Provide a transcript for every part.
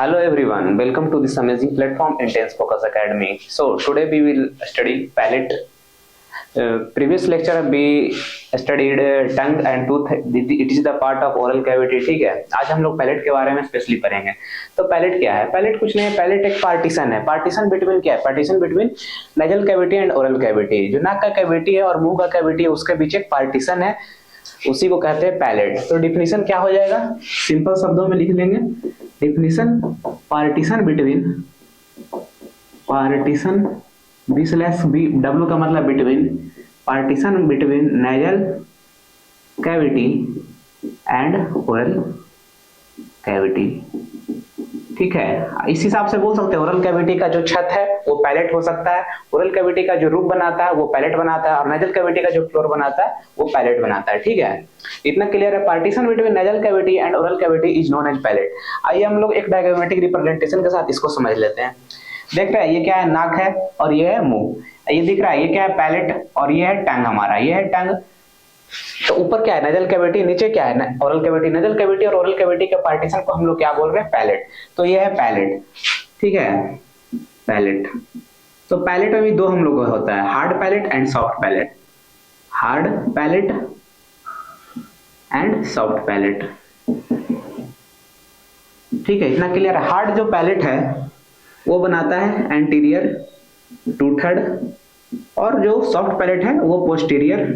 Hello everyone, welcome to this amazing platform Intense Focus Academy. So today we will study palate. Previous lecture we studied tongue and tooth. It is the part of oral cavity. ठीक है, आज हम लोग palette के बारे में specially पढ़ेंगे. तो पैलेट क्या है? पैलेट कुछ नहीं है, पैलेट एक पार्टीशन है. पार्टीशन बिटवीन क्या है? Partition between nasal cavity and oral cavity. जो नाक का कैविटी है और मुंह का कैविटी है उसके बीच एक पार्टीशन है, उसी को कहते हैं पैलेट. तो डिफिनीशन क्या हो जाएगा? सिंपल शब्दों में लिख लेंगे. Definition partition B slash B W का मतलब between, partition between nasal cavity and oral cavity. ठीक है, इस हिसाब से बोल सकते हैं ओरल कैविटी का जो छत है वो पैलेट हो सकता है, ओरल कैविटी का जो रूफ बनाता है वो पैलेट बनाता है, और नेजल कैविटी का जो फ्लोर बनाता है वो पैलेट बनाता है. ठीक है, इतना क्लियर है. Partition between nasal cavity and oral cavity is known as palate. आइए हम लोग एक डायग्रामेटिक रिप्रेजेंटेशन के साथ इसको समझ लेते हैं. देख रहे हैं ये क्या है? नाक है और ये है मुंह. ये दिख रहा है ये क्या है? पैलेट. और ये है टंग हमारा, ये है टंग. तो ऊपर क्या है? नेजल कैविटी, नीचे क्या है? Oral cavity. नेजल कैविटी और ओरल कैविटी के पार्टीशन को हम लोग क्या बोल रहे हैं? पैलेट. तो ये है पैलेट. ठीक है, पैलेट. तो पैलेट में भी दो हम लोग होता है, hard palate and soft palate. Hard palate and soft palate. ठीक है, इतना क्लियर है. हार्ड जो पैलेट है वो बनाता है एंटीरियर टू थर्ड, और जो सॉफ्ट पैलेट है वो पोस्टीरियर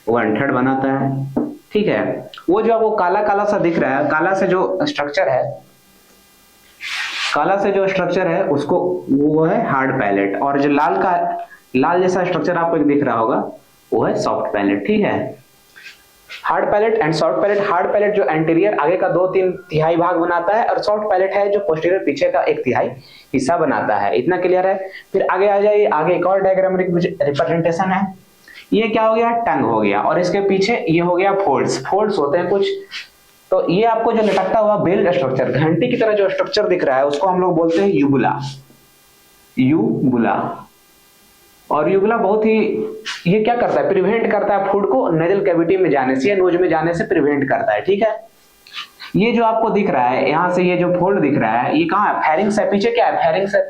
1/3 बनाता है. ठीक है, वो जो आपको काला काला सा दिख रहा है, काला से जो स्ट्रक्चर है, काला से जो स्ट्रक्चर है उसको वो है हार्ड पैलेट, और जो लाल जैसा स्ट्रक्चर आपको दिख रहा होगा वो है सॉफ्ट पैलेट. ठीक है, hard palate and soft palate. Hard palate जो एंटीरियर आगे का 2/3 तिहाई भाग बनाता है, और सॉफ्ट पैलेट है जो पोस्टीरियर पीछे का 1/3 हिस्सा बनाता है. इतना क्लियर है. फिर आगे आ जाइए, आगे एक और डायग्रामेटिक रिप्रेजेंटेशन है. ये क्या हो गया? टंग हो गया, और इसके पीछे ये हो गया फोल्ड्स. फोल्ड्स होते हैं कुछ. तो ये आपको जो लटकता हुआ बेल स्ट्रक्चर, घंटी की तरह जो स्ट्रक्चर दिख रहा है उसको हम लोग बोलते हैं यूबुला. यूबुला. और यूबुला बहुत ही, ये क्या करता है? प्रिवेंट करता है फूड को नेजल कैविटी में जाने से या नोज में जाने से प्रिवेंट करता है. ठीक है, ये जो आपको दिख रहा है यहाँ से, ये जो फोल्ड दिख रहा है ये कहाँ है? फेरिंग्स है. पीछे क्या है? फेरिंग्स है.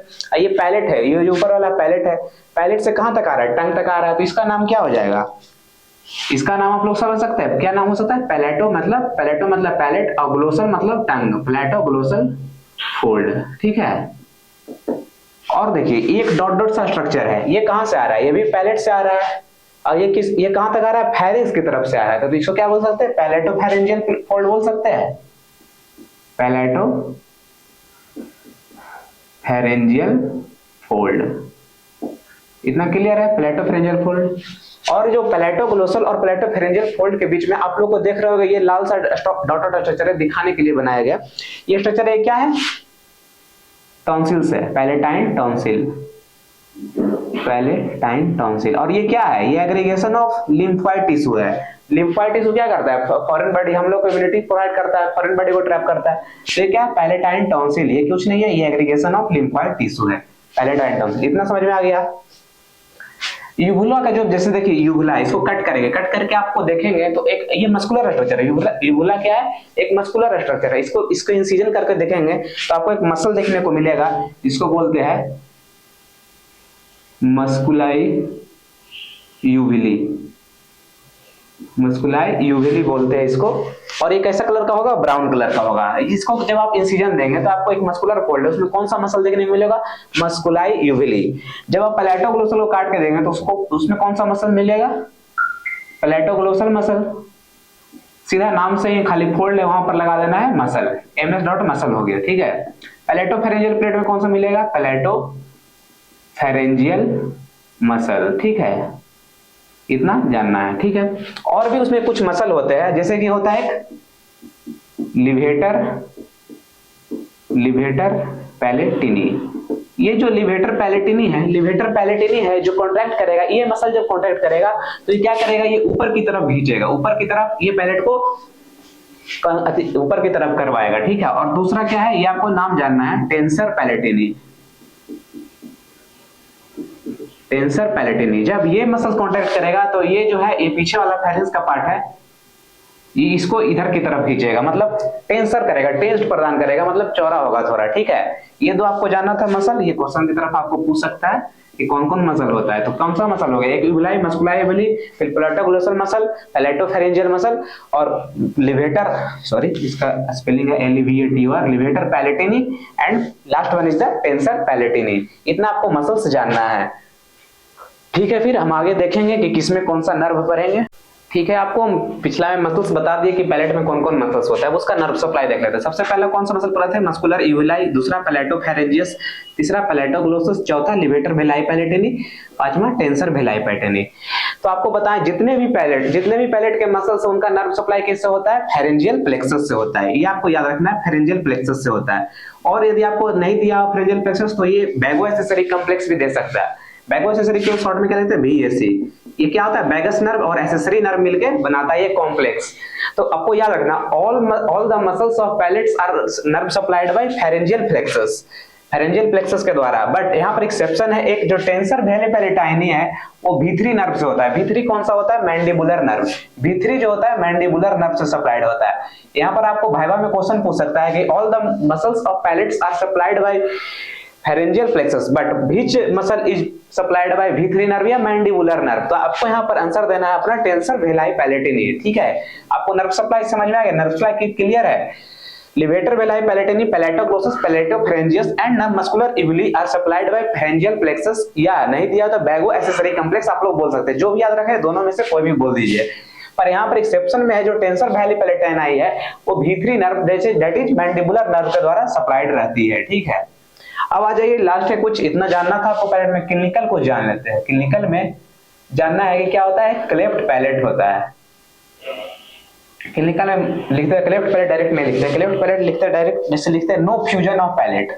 ये पैलेट है, ये जो ऊपर वाला पैलेट है, पैलेट से कहाँ तक आ रहा है? टंग तक आ रहा है. तो इसका नाम क्या हो जाएगा? इसका नाम आप लोग समझ सकते हैं. क्या नाम हो सकता है? पैलेटो मतलब पैलेट, और ग्लोसल मतलब टंग. प्लेटो ग्लोसल फोल्ड. ठीक है, और देखिए एक डॉट डॉट सा स्ट्रक्चर है, ये कहां से आ रहा है? ये भी पैलेट से आ रहा है. और ये कहां तक आ रहा है? फेरिंग्स की तरफ से आ रहा है. तो इसको क्या बोल सकते हैं? पैलेटो फेरेंजियल फोल्ड बोल सकते हैं. पैलेटो फेरेंजियल फोल्ड. इतना क्लियर है? पैलेटो फेरेंजियल फोल्ड. और जो पैलेटो ग्लोसल और पैलेटो फेरेंजियल फोल्ड के बीच में आप लोग को देख रहे होंगे ये लाल सा डॉट डॉट स्ट्रक्चर है, दिखाने के लिए बनाया गया. ये स्ट्रक्चर है, क्या है? टॉन्सिल्स है, पैलेटाइन टॉन्सिल. Palatine tonsil. और ये क्या है? ये एग्रीगेशन ऑफ लिम्फोइड टिश्यू है. लिम्फोइड टिश्यू क्या करता है? फॉरेन बॉडी, हम लोग को इम्यूनिटी प्रोवाइड करता है, फॉरेन बॉडी को ट्रैप करता है. तो ये क्या है? Palatine tonsil. ये कुछ नहीं है, ये एग्रीगेशन ऑफ लिम्फोइड टिश्यू है, पैलेटाइन टॉन्सिल. इतना समझ में आ गया? यूबुला का जो, जैसे देखिए यूबुला, इसको कट करेंगे, कट करके आपको देखेंगे तो एक ये मस्कुलर स्ट्रक्चर है. यूबुला क्या है? एक मस्कुलर स्ट्रक्चर है. इसको इंसिजन करके देखेंगे तो आपको एक मसल देखने को मिलेगा, इसको बोलते हैं मस्कुलाई यूविली. मस्कुलाई यूविली बोलते हैं इसको. और ये कैसा कलर का होगा? ब्राउन कलर का होगा. इसको जब आप इंसिजन देंगे तो आपको एक मस्कुलर फोल्ड है, उसमें कौन सा मसल देखने को मिलेगा? मस्कुलाई यूविली. जब आप पैलेटो ग्लोसल को काट के देंगे तो उसमें कौन सा मसल मिलेगा? पैलेटो ग्लोसल मसल. सीधा नाम से ही खाली फोल्ड है, वहां पर लगा देना है मसल, ms डॉट मसल हो गया. ठीक है, पैलेटो फेरेंजियल प्लेट में कौन सा मिलेगा? पैलेटो फेरेंजियल मसल. ठीक है, इतना जानना है. ठीक है, और भी उसमें कुछ मसल होते हैं, जैसे कि होता है एक लिवेटर पैलेटिनी. ये जो लिवेटर पैलेटिनी है जो कॉन्ट्रैक्ट करेगा, ये मसल जब कॉन्ट्रैक्ट करेगा तो ये क्या करेगा? ये ऊपर की तरफ खींचेगा, ऊपर की तरफ, ये पैलेट को ऊपर की तरफ करवाएगा. ठीक है, और दूसरा क्या है? ये आपको नाम जानना है, टेंसर पैलेटिनी. टेंसर पैलेटिनी. जब ये मसल कॉन्ट्रैक्ट करेगा तो ये जो है, ये पीछे वाला फेरिंग्स का पार्ट है, ये इसको इधर की तरफ खींचेगा, मतलब टेंसर करेगा, टेंस्ट प्रदान करेगा, मतलब चौड़ा होगा थोड़ा, ठीक है। ये दो आपको जानना था मसल। ये क्वेश्चन की तरफ आपको पूछ सकता है कि कौन कौन मसल होता है। तो कौन सा मसल हो गया, एक यूबुलाई मस्कुलाई एबली, फिर पैलेटोग्लोसल मसल, पैलेटोफेरेंजियल मसल, और लिवेटर, सॉरी इसका स्पेलिंग है LEVATOR, levator palatini, and last one is the tensor palatini. इतना आपको मसल्स जानना है, ठीक है। फिर हम आगे देखेंगे कि किसमें कौन सा नर्व पढ़ेंगे, ठीक है। आपको पिछला में मसल्स बता दिए कि पैलेट में कौन कौन मसल्स होता है, उसका नर्व सप्लाई देख लेते हैं। सबसे पहले कौन सा मसल पढ़ा था, मस्कुलर यूबुलाई, दूसरा पैलेटोफेरेंजियस, तीसरा पैलेटोग्लोसस, चौथा लिवेटर वेलाई पैलेटिनी, पांचवा टेंसर वेलाई पैलेटिनी। तो आपको बताएं जितने भी पैलेट के मसल्स हैं उनका नर्व सप्लाई किससे होता है, फेरेंजियल प्लेक्सस से होता है। ये आपको याद रखना है, फेरेंजियल प्लेक्सस से होता है। और यदि आपको नहीं दिया फेरेंजियल प्लेक्सस तो ये वैगो एक्सेसरी कॉम्प्लेक्स भी दे सकता है। वैगो एक्सेसरी को शॉर्ट में क्या कहते हैं, VAC। ये क्या होता है, वैगस नर्व और एक्सेसरी नर्व मिलके बनाता है ये कॉम्प्लेक्स। तो आपको याद रखना, all the muscles of palates are nerve supplied by pharyngeal plexus, pharyngeal plexus के द्वारा। बट यहाँ पर एक्सेप्शन है, एक जो टेंसर वेले पैलेटाइनी है वो V3 नर्व से होता है। V3 कौन सा होता है, मैंडिबुलर नर्व। V3 जो होता है मैंडिबुलर नर्व से सप्लाइड होता है। यहाँ पर आपको वाइवा में क्वेश्चन पूछ सकता है कि all the muscles of palates are supplied by pharyngeal plexus but which muscle is supplied by V3 nerve या mandibular nerve। तो आपको यहाँ पर आंसर देना है अपना टेंसर वेलाई पैलेटिनी, ठीक है। आपको नर्व सप्लाई समझ में आ गया, नर्व सप्लाई क्लियर है। Levator veli palatini, palatoglossus, palatopharyngeus and muscular uvulae are supplied by pharyngeal plexus, या नहीं दिया तो वैगो एक्सेसरी कॉम्प्लेक्स आप लोग बोल सकते हैं। जो भी याद रखे दोनों में से कोई भी बोल दीजिए। पर यहाँ पर एक्सेप्शन में है, जो टेंसर वेली पैलेटाइनी है वो V3 नर्व जैसे दैट इज मैंडिबुलर नर्व के द्वारा सप्लाइड रहती है, ठीक है। अब आ जाइए लास्ट में, कुछ इतना जानना था आपको पैलेट में, क्लिनिकल को जान लेते हैं। क्लिनिकल में जानना है कि क्या होता है, क्लेफ्ट पैलेट होता है। क्लिनिकल में लिखते हैं क्लेफ्ट पैलेट, डायरेक्ट में लिखते हैं क्लेफ्ट पैलेट, लिखते हैं डायरेक्ट, जैसे लिखते हैं no fusion of palate,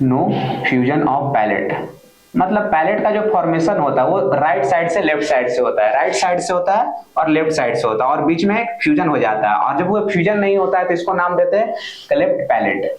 no fusion of palate. मतलब पैलेट का जो फॉर्मेशन होता है वो राइट साइड से लेफ्ट साइड से होता है, राइट साइड से होता है और लेफ्ट साइड से होता है, और बीच में एक फ्यूजन हो जाता है। और जब वो फ्यूजन नहीं होता है तो इसको नाम देते हैं क्लेफ्ट पैलेट।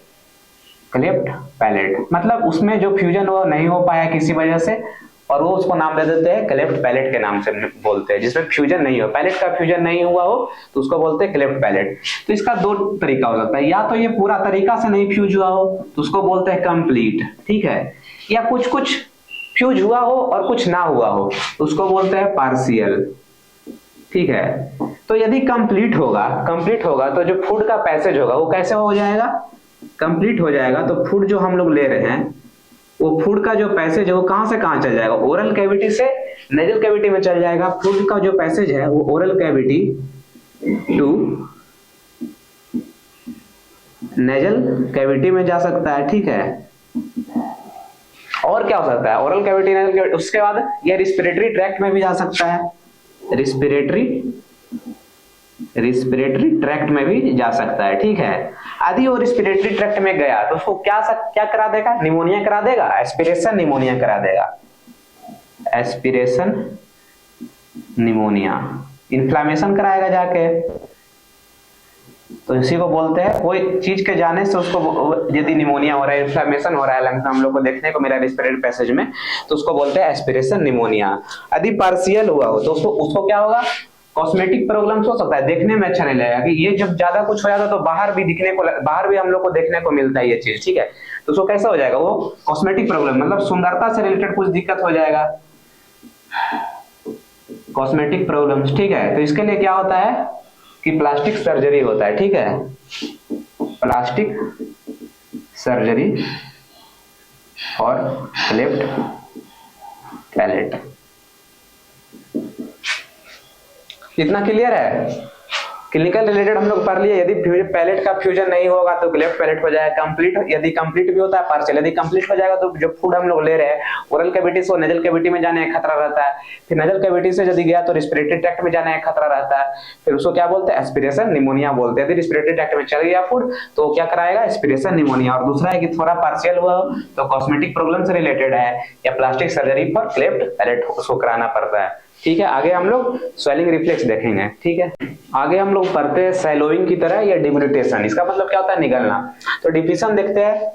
क्लेफ्ट पैलेट मतलब उसमें जो फ्यूजन वो नहीं हो पाया किसी वजह से, और वो उसको नाम दे देते हैं क्लेफ्ट पैलेट के नाम से बोलते हैं। जिसमें फ्यूजन नहीं हो, पैलेट का फ्यूजन नहीं हुआ हो तो उसको बोलते हैं क्लेफ्ट पैलेट। तो इसका दो तरीका हो सकता है, या तो ये पूरा तरीका से नहीं फ्यूज हुआ हो तो उसको बोलते हैं कंप्लीट, ठीक है, या कुछ कुछ फ्यूज हुआ हो और कुछ ना हुआ हो तो उसको बोलते हैं पार्शियल, ठीक है। तो यदि कंप्लीट होगा तो जो फूड का पैसेज होगा वो कैसे हो जाएगा, कंप्लीट हो जाएगा। तो फूड जो हम लोग ले रहे हैं वो फूड का जो पैसेज है वो कहां से कहां चल जाएगा, ओरल कैविटी से नेजल कैविटी में चल जाएगा। फूड का जो पैसेज है वो oral cavity to nasal cavity में जा सकता है, ठीक है। और क्या हो सकता है, ओरल कैविटी, नेजल कैविटी, उसके बाद ये रिस्पिरेटरी ट्रैक्ट में भी जा सकता है, रिस्पिरेटरी ट्रैक्ट में भी जा सकता है, ठीक है। यदि वो रिस्पिरेटरी ट्रैक्ट में गया तो उसको क्या करा देगा, निमोनिया करा देगा, एस्पिरेशन निमोनिया करा देगा, एस्पिरेशन निमोनिया, इन्फ्लामेशन कराएगा जाके। तो इसी को बोलते हैं, कोई चीज के जाने से उसको यदि निमोनिया हो रहा है, इन्फ्लामेशन हो रहा है लंग्स में, हम लोग को देखने को मिला रेस्पिरेटरी पैसेज में, तो उसको बोलते हैं एस्पिरेशन निमोनिया। यदि पार्शियल हुआ हो तो उसको क्या होगा, कॉस्मेटिक प्रॉब्लम्स हो सकता है, देखने में अच्छा नहीं लगेगा कि ये जब ज्यादा कुछ हो जाता है तो बाहर भी हम लोग को देखने को मिलता है ये चीज, ठीक है। तो उसको कैसा हो जाएगा, वो कॉस्मेटिक प्रॉब्लम मतलब सुंदरता से रिलेटेड कुछ दिक्कत हो जाएगा, कॉस्मेटिक प्रॉब्लम्स, ठीक है। तो इसके लिए क्या होता है कि प्लास्टिक सर्जरी होता है, ठीक है, प्लास्टिक सर्जरी और क्लेफ्ट पैलेट। इतना क्लियर है। क्लिनिकल रिलेटेड हम लोग पढ़ लिए। यदि पैलेट का फ्यूजन नहीं होगा तो क्लेफ्ट पैलेट हो जाएगा, कंप्लीट यदि कंप्लीट भी होता है पार्शियल, यदि कंप्लीट हो जाएगा तो जो फूड हम लोग ले रहे हैं ओरल कैविटी से नेजल कैविटी में जाने का खतरा रहता है, फिर नेजल कैविटी से यदि गया तो रिस्पिरेटरी ट्रैक्ट में जाने का खतरा रहता है, फिर उसको क्या बोलते हैं, एस्पिरेशन निमोनिया बोलते हैं। यदि रिस्पिरेटरी ट्रैक्ट में चल गया फूड तो क्या कराएगा, एस्पिरेशन निमोनिया। और दूसरा है कि थोड़ा पार्शियल हुआ तो कॉस्मेटिक प्रॉब्लम से रिलेटेड है या plastic surgery for cleft palate उसको कराना पड़ता है, ठीक है। आगे हम लोग स्वेलिंग रिफ्लेक्स देखेंगे, ठीक है। आगे हम लोग पढ़ते हैं सैलोइंग की तरह या डिब्यूटेशन। इसका मतलब क्या होता है, निगलना। तो डिफिशन देखते हैं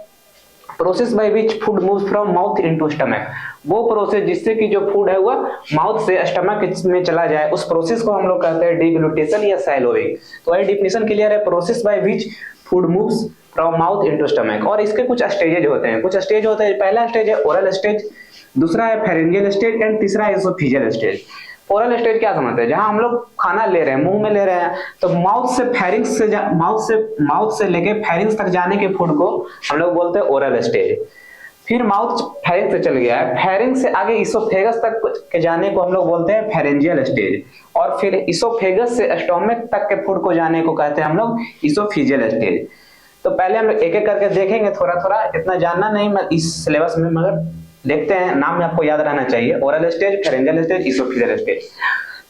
process by which food moves from mouth into stomach, वो प्रोसेस जिससे कि जो फूड है वह माउथ से स्टमक में चला जाए, उस प्रोसेस को हम लोग कहते हैं डिग्लूटेशन या सैलोइंग। तो ये डिफिनेशन क्लियर है, process by which food moves from mouth into stomach. और इसके कुछ स्टेजेज होते हैं, कुछ स्टेज होते हैं। पहला स्टेज है ओरल स्टेज, दूसरा है फेरेंजियल स्टेज एंड तीसरा है एसोफेजियल स्टेज। ओरल स्टेज क्या समझते हैं, जहां हम लोग खाना ले रहे हैं, मुंह में ले रहे हैं, तो माउथ से लेके फेरिंग्स तक जाने के फूड को हम लोग बोलते हैं ओरल स्टेज। फिर माउथ फेरिंग से चल गया है, फेरिंग से आगे इसोफेगस तक के जाने को हम लोग बोलते हैं फेरेंजियल स्टेज, और फिर इसोफेगस से स्टोमक तक के फूड को जाने को कहते हैं हम लोग इसोफेजियल स्टेज। तो पहले हम लोग एक एक करके देखेंगे, थोड़ा थोड़ा, इतना जानना नहीं मैं इस सिलेबस में, मगर देखते हैं, नाम में आपको याद रहना चाहिए। Oral stage, pharyngeal stage, oesophageal stage.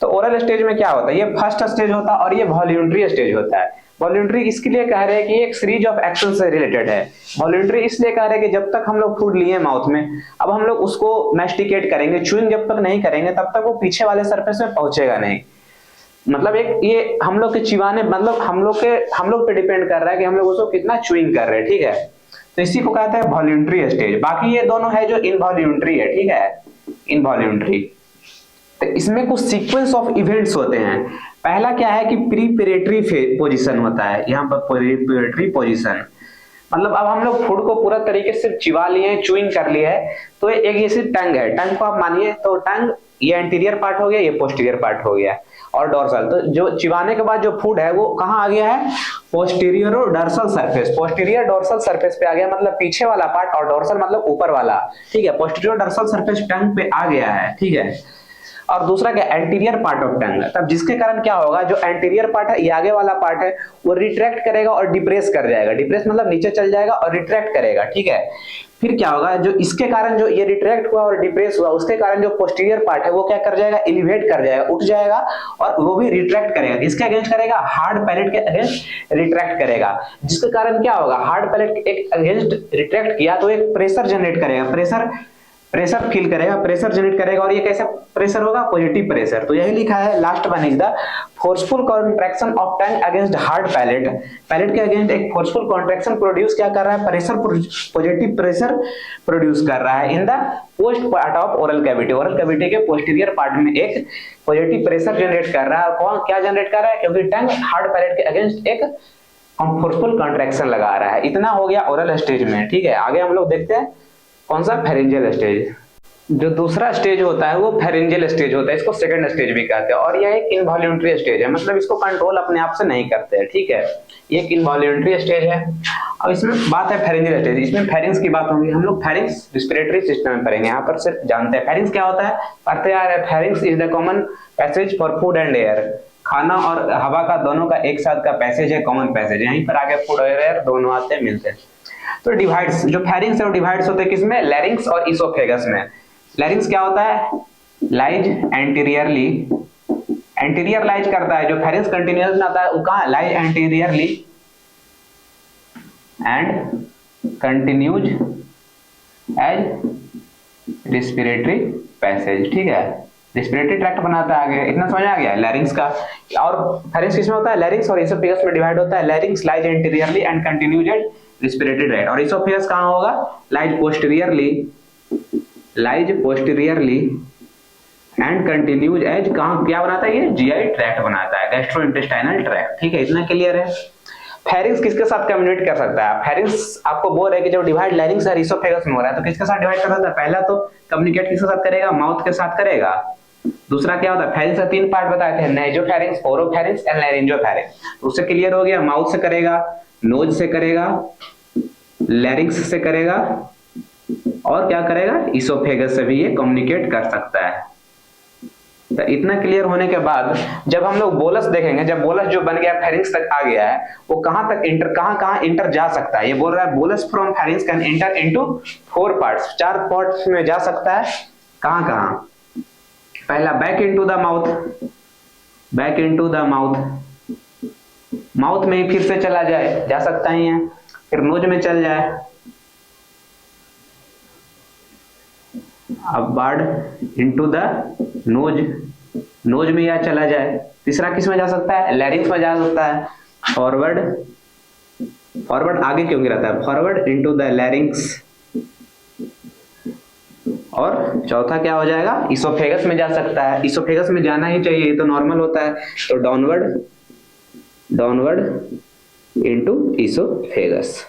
तो ओरल स्टेज में क्या होता है, ये फर्स्ट स्टेज होता है और ये वॉल्यूंटरी स्टेज होता है। वॉल्यूंटरी इसके लिए कह रहे हैं कि एक सीरीज ऑफ एक्शन से रिलेटेड है। वॉल्यूंटरी इसलिए कह रहे हैं कि जब तक हम लोग फूड लिए माउथ में, अब हम लोग उसको मैस्टिकेट करेंगे, च्यूइंग जब तक नहीं करेंगे तब तक वो पीछे वाले सरफेस में पहुंचेगा नहीं। मतलब एक ये हम लोग के चिबाने, मतलब हम लोग पे डिपेंड कर रहा है कि हम लोग उसको कितना च्यूइंग कर रहे हैं, ठीक है। तो इसी को कहते हैं वॉल्यूंटरी स्टेज। बाकी ये दोनों है जो इनवॉल्यूंटरी है, ठीक है, इनवॉल्यूंटरी। तो इसमें कुछ सीक्वेंस ऑफ इवेंट्स होते हैं। पहला क्या है कि प्रीपेरेटरी पोजीशन होता है, यहाँ पर प्रीपेरेटरी पोजीशन, मतलब अब हम लोग फूड को पूरा तरीके से चिबा लिए, च्यूइंग कर लिया है, तो एक जैसे टंग है, टंग को आप मानिए, तो टंग ये एंटीरियर पार्ट हो गया, ये पोस्टीरियर पार्ट हो गया, और डोर्सल। तो जो चिबाने के बाद जो फूड है वो कहाँ आ गया है, पोस्टीरियर और dorsal surface, posterior dorsal surface पे आ गया, मतलब पीछे वाला पार्ट, और डोर्सल मतलब ऊपर वाला, ठीक है। पोस्टीरियर डोर्सल सरफेस टंग पे आ गया है, ठीक है। और दूसरा क्या, एंटीरियर पार्ट ऑफ टंग, तब जिसके कारण क्या होगा, जो एंटीरियर पार्ट है, ये आगे वाला पार्ट है, वो रिट्रैक्ट करेगा और डिप्रेस कर जाएगा। डिप्रेस मतलब नीचे चल जाएगा और रिट्रैक्ट करेगा, ठीक है। फिर क्या होगा, जो इसके कारण जो ये रिट्रैक्ट हुआ और डिप्रेस हुआ, उसके कारण जो पोस्टीरियर पार्ट है वो क्या कर जाएगा, एलिवेट कर जाएगा, उठ जाएगा, और वो भी रिट्रैक्ट करेगा। किसके अगेंस्ट करेगा, हार्ड पैलेट के अगेंस्ट रिट्रैक्ट करेगा। जिसके कारण क्या होगा, हार्ड पैलेट के अगेंस्ट रिट्रैक्ट किया तो एक प्रेशर जनरेट करेगा, प्रेशर फील करेगा, प्रेशर जनरेट करेगा, और ये कैसा प्रेशर होगा, पॉजिटिव प्रेशर। तो यही लिखा है, last one is the forceful contraction of tongue against hard palate. Palate के अगेंस्ट एक फोर्सफुल कॉन्ट्रैक्शन प्रोड्यूस क्या कर रहा है, प्रेशर, पॉजिटिव प्रेशर प्रोड्यूस कर रहा है in the post part of oral cavity. Oral cavity के पोस्टीरियर पार्ट में एक पॉजिटिव प्रेशर जनरेट कर रहा है। और कौन क्या जनरेट कर रहा है, क्योंकि टंग हार्ड पैलेट के अगेंस्ट एक फोर्सफुल कॉन्ट्रैक्शन लगा रहा है। इतना हो गया ओरल स्टेज में, ठीक है। आगे हम लोग देखते हैं कौन सा, फेरेंजियल स्टेज। जो दूसरा स्टेज होता है वो फेरेंजियल स्टेज होता है, इसको सेकंड स्टेज भी कहते हैं, और यह एक इनवॉल्यूंटरी स्टेज है, मतलब इसको कंट्रोल अपने आप से नहीं करते हैं, ठीक है। ये एक इनवॉल्यूंटरी स्टेज है। अब इसमें बात है फेरेंजियल स्टेज, इसमें फेरिंग्स की बात होगी। हम लोग फेरिंग्स रिस्पिरेटरी सिस्टम में पढ़ेंगे, यहाँ पर सिर्फ जानते हैं फेरिंग्स क्या होता है, पढ़ते आ रहे हैं। Pharynx is the common passage for food and air, खाना और हवा का दोनों का एक साथ का पैसेज है, कॉमन पैसेज। यहीं पर आगे फूड और एयर दोनों आते हैं, मिलते हैं। तो डिवाइड्स, जो फेरिंग्स है वो डिवाइड्स होते हैं किसमें, लैरिंक्स और इसोफेगस में। लैरिंक्स क्या होता है, लाइज एंटीरियरली, एंटीरियर लाइज करता है। जो फेरिंग्स कंटिन्यूअस में आता है वो कहाँ, lies anteriorly and continues as respiratory passage, ठीक है। रिस्पिरेटरी ट्रैक्ट बनाता है आगे, इतना समझ आ गया लैरिंक्स का। और फेरिंग्स किसमें होता है, लैरिंक्स और इसोफेगस में डिवाइड होता है। Larynx lies anteriorly and continues as respiratory tract, और इसोफेगस कहाँ होगा, lies posteriorly and continues as, कहाँ क्या बनाता है, ये जीआई ट्रैक्ट बनाता है, गैस्ट्रोइंटेस्टाइनल ट्रैक्ट, ठीक है। इतना क्लियर है। फेरिंग्स किसके साथ कम्युनिकेट कर सकता है, फेरिंग्स आपको बोल रहे हैं कि जब डिवाइड लैरिंक्स और इसोफेगस में हो रहा है तो किसके साथ डिवाइड कर सकता है, पहला तो कम्युनिकेट किसके साथ करेगा, माउथ के साथ करेगा। दूसरा क्या होता है, फेरिंग्स का 3 पार्ट बताए थे, नेजोफेरिंग्स, ओरोफेरिंग्स एंड लैरिंजोफेरिंग्स। उससे क्लियर हो गया, माउथ से करेगा, नोज से करेगा, लैरिंक्स से करेगा, और क्या करेगा, इसोफेगस से भी ये कम्युनिकेट कर सकता है। तो इतना क्लियर होने के बाद जब हम लोग बोलस देखेंगे, जब बोलस जो बन गया फेरिंग्स तक आ गया है, वो कहां तक इंटर, कहां इंटर जा सकता है। ये बोल रहा है bolus from pharynx can inter into 4 parts, 4 parts में जा सकता है। कहां कहां, पहला back into the mouth, back into the mouth, mouth में ही फिर से चला जाए, जा सकता ही है। फिर नोज में चल जाए, अब barred into the nose, nose में या चला जाए। तीसरा किस में जा सकता है, लैरिंक्स में जा सकता है, फॉरवर्ड फॉरवर्ड आगे क्यों गिराता है? Forward into the larynx. और चौथा क्या हो जाएगा? इसोफेगस में जा सकता है। इसोफेगस में जाना ही चाहिए, ये तो नॉर्मल होता है। तो डाउनवर्ड, डाउनवर्ड इनटू इसोफेगस।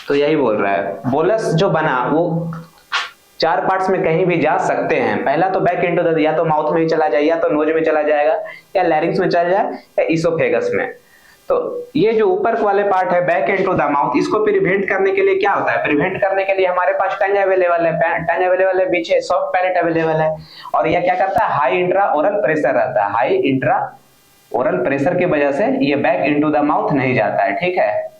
तो यही बोल रहा है, बोलस जो बना वो 4 पार्ट्स में कहीं भी जा सकते हैं। पहला तो बैक इनटू द, या तो माउथ में ही चला जाए, या तो नोज में चला जाएगा, या लैरिंग्स में चला जाए, या इसोफेगस में। तो ये जो ऊपर वाले पार्ट है बैक इनटू द माउथ, इसको प्रिवेंट करने के लिए क्या होता है? प्रिवेंट करने के लिए हमारे पास टंग अवेलेबल है, टंग अवेलेबल है, पीछे सॉफ्ट पैलेट अवेलेबल है। और यह क्या करता है? हाई इंट्रा ओरल प्रेशर रहता है। हाई इंट्रा ओरल प्रेशर की वजह से ये बैक इनटू द माउथ नहीं जाता है, ठीक है।